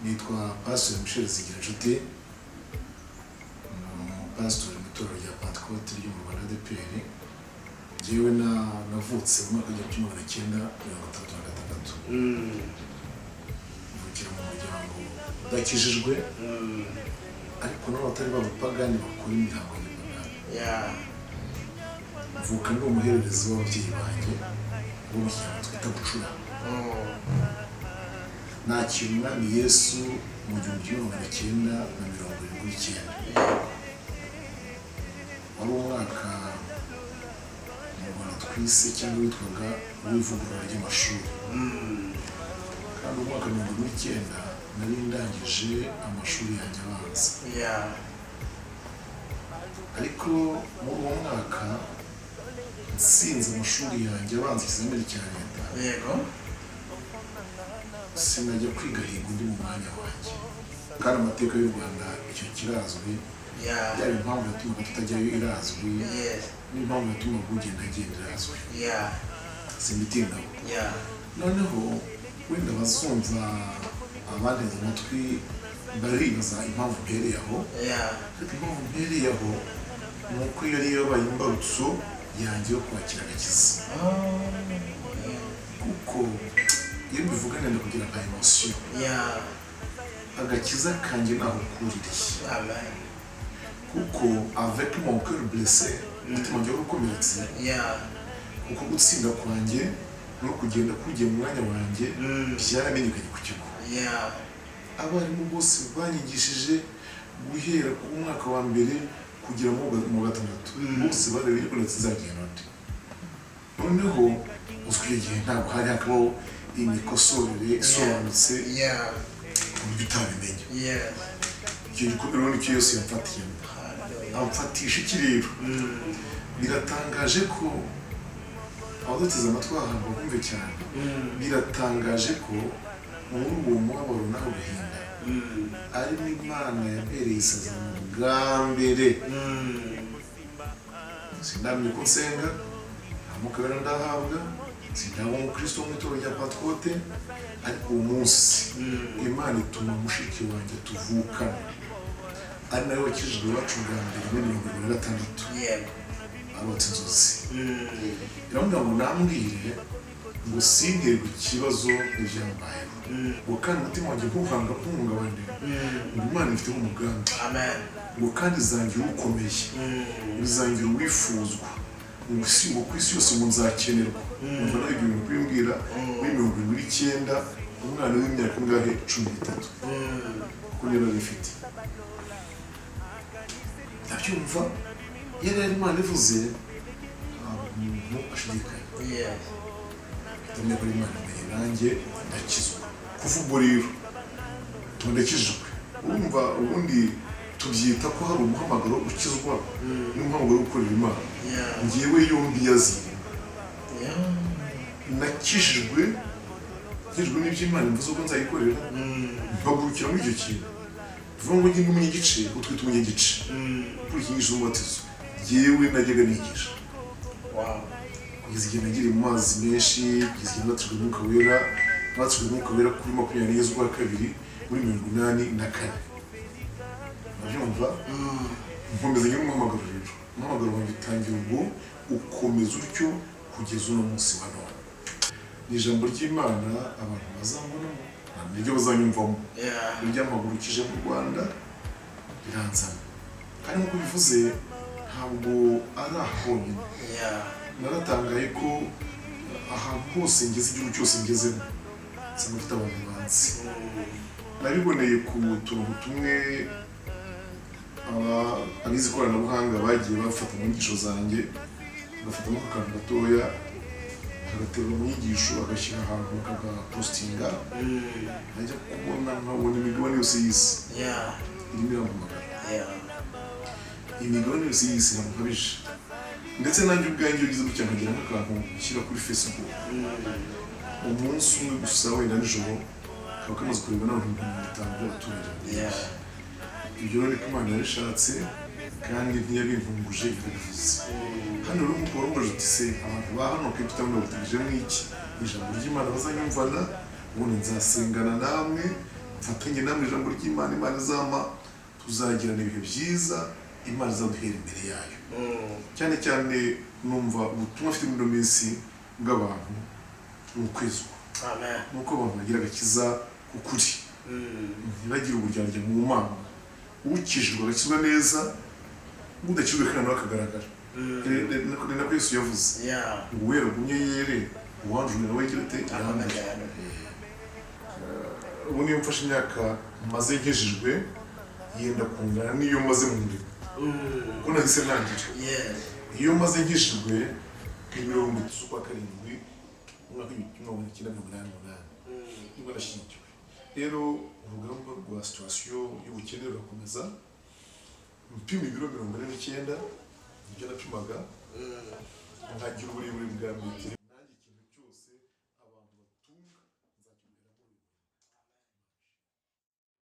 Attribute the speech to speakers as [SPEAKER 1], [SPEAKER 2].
[SPEAKER 1] nitwa Pastor Michel Zigirinshuti, pastor mu itorero rya Pentecote ryo mu Rwanda DPR. Jewe navutse mu mwaka wa 1936. Mvukira mu muryango udakijijwe, ariko n'abatari b'abapagani bakora imihango y'Imana. Mvuka ndi umuhererezi w'ababyeyi banjye w'umuryango twita gucura. Nakira Umwami Yesu mu 1979. Wari umwaka mu Rwanda twise cyangwa witwaga uw'ivugurura ry'amashuri. Kandi umwaka wa 1979 nari ndangije amashuri yanjye abanza. Ariko muri uwo mwaka nsinze amashuri yanjye abanza ikizamini cya leta. Sinajya kwiga higa undi mu mwanya wanjye. Kandi amateka y'u Rwanda icyo kirazwi. Yaba impamvu yatumaga tutajyayo irazwi, n'impamvu yatumaga ugenda agenda irazwi. Simbitindaho. Noneho wenda bazumva abanteze amatwi baribaza impamvu mpereye aho. Ariko impamvu mpereye aho ni uko yari yabaye imbarutso yanjye yo kwakira agakiza. Kuko iyo mbivuga nenda kugira nka emotion. Agakiza kanjye naho kuririye. Kuko avec mon cœur blessé, umutima wanjye ukomeretse. Kuko gutsinda kwanjye no kugenda kugiye mu mwanya wanjye byaramenyekanye ku kigo. Abarimu bose banyigishije guhera ku mwaka wa mbere kugera mu gatandatu. Bose barebeye ko natsinzagenda nde. Noneho uzwiye igihe ntabwo hari hakabaho imikosorere isobanutse ku buryo utabimenye. Icyo gikomero nicyo Yesu yamfatiyemo. Amfatisha iki rero? Biratangaje ko abaduteze amatwi ahantu bumve cyane. Biratangaje ko muri uwo mubabaro naho guhinda arimo Imana yabereye isezerano bwa mbere. Sindamye ko nsenga, amukabera ndahabwa, sindaba umukristo mu itorero rya Pentecote, ariko uwo munsi Imana ituma mushiki wanjye tuvukana, ari nawe wakijijwe iwacu bwa mbere muri 1976. Arotse inzozi. Iramubwira ngo nambwire ngo sinterwe ikibazo n'ibyambayeho. Ngo kandi umutima wanjye ntuhungabane. Ngo Imana ifite umugambi. Ngo kandi izangira ukomeye. Izangira uwifuzwa. Ngo ku isi yose ngo nzakenerwa. Umva nawe ibyo bintu kubimbwira muri 1979, umwana w'imyaka ingahe? 13. Kuko niyo nari mfite. Ndabyumva yari Imana ivuze umuntu ashidikanya. Tumwe kuri Imana mbere nanjye ndakizwa. Kuva ubwo rero ndakijijwe. Urumva ubundi tubyita ko hari umuhamagaro wo gukizwa n'umuhamagaro wo gukorera Imana. Ngewe yombi yaziye. Nakijijwe n'ibyo Imana imvuze ko nzayikorera. Mpagurukira muri icyo kintu. Vuga ngo njye umunyagice, utwite umunyagice. Kuri iki ngisho umubatizo yewe najyaga nigisha. Kugeza igihe nagiriye mu mazi menshi, kugeza igihe nabatijwe Umwuka Wera. Nabatijwe Umwuka Wera kuri 20 z'ukwa kabiri muri 1984. Nabyumva nkomezanye n'umuhamagaro rero. Umuhamagaro wanjye utangira ubwo ukomeza utyo kugeza uno munsi wa none. Ni ijambo ry'Imana abantu bazambonamo, niryo bazanyumvamo. Iryamagurukije mu Rwanda riranzana. Kandi nk'uko bivuze ntabwo ari ahonyine. Naratangaye ko ahantu hose ngeze, igihugu cyose ngezemo, nsanga mfite abantu banzi. Nabiboneye ku tuntu tumwe abize ikoranabuhanga bagiye bafata mu nyigisho zanjye, bagafatamo akantu gatoya, bagaterura mu nyigisho bagashyira ahantu bakagapostinga. Najya kubona nkabona imigabane yose y'isi irimo irampamagara. Imigabane yose y'isi irampabije. Ndetse nanjye ubwanjye ugize gutya nkagira nk'akantu nshyira kuri Facebook. Umunsi umwe gusa wenda nijoro kaba kamaze kureba n'abantu 50 by'abaturage. Ibyo rero niko Imana yabishatse kandi ntiyabintumbuje irabivuze. Hano rero nk'uko warumvaje uti se abantu ba hano kwita ngo bategereje n'iki? Ijambo ry'Imana bazanyumvana, ubundi nzasengana namwe mfatanye namwe ijambo ry'Imana, Imana izampa tuzagirana ibihe byiza, Imana izaduhera imbere yayo. Cyane cyane numva ubutumwa afite muri minsi bw'abantu ni ukwezwa.
[SPEAKER 2] Amen.
[SPEAKER 1] Nuko abantu bagira agakiza kukuri, ntibagire uburyarya mu Mana. Ukijijwe agakizwa neza, udakijwe kandi nawe akagaragara. Ni nako Yesu yavuze. Uwera gumye yere, uwanjwe nawe agira ate yahamagara. Ubu niyo mfashe imyaka maze nkijijwe yenda kungana n'iyo maze mu murimo. Kuko nahise ntangira. Iyo maze nkijijwe 70 z'ukwa karindwi umwaka w'1988 nibwo nashyingiwe. Rero urugamba rwa situation y'ubukene rurakomeza. Mpima ibiro 49 nibyo napimaga, nkagira uburebure bwa metero